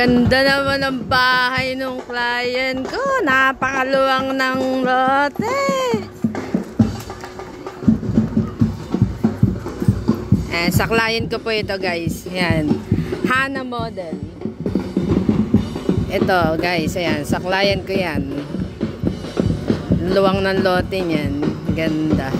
Ganda naman ng bahay ng client ko. Napakaluwang ng lote. Sa client ko po ito guys. Yan. Hana model. Ito guys. Ayan. Sa client ko yan. Luwang ng lote niyan. Ganda.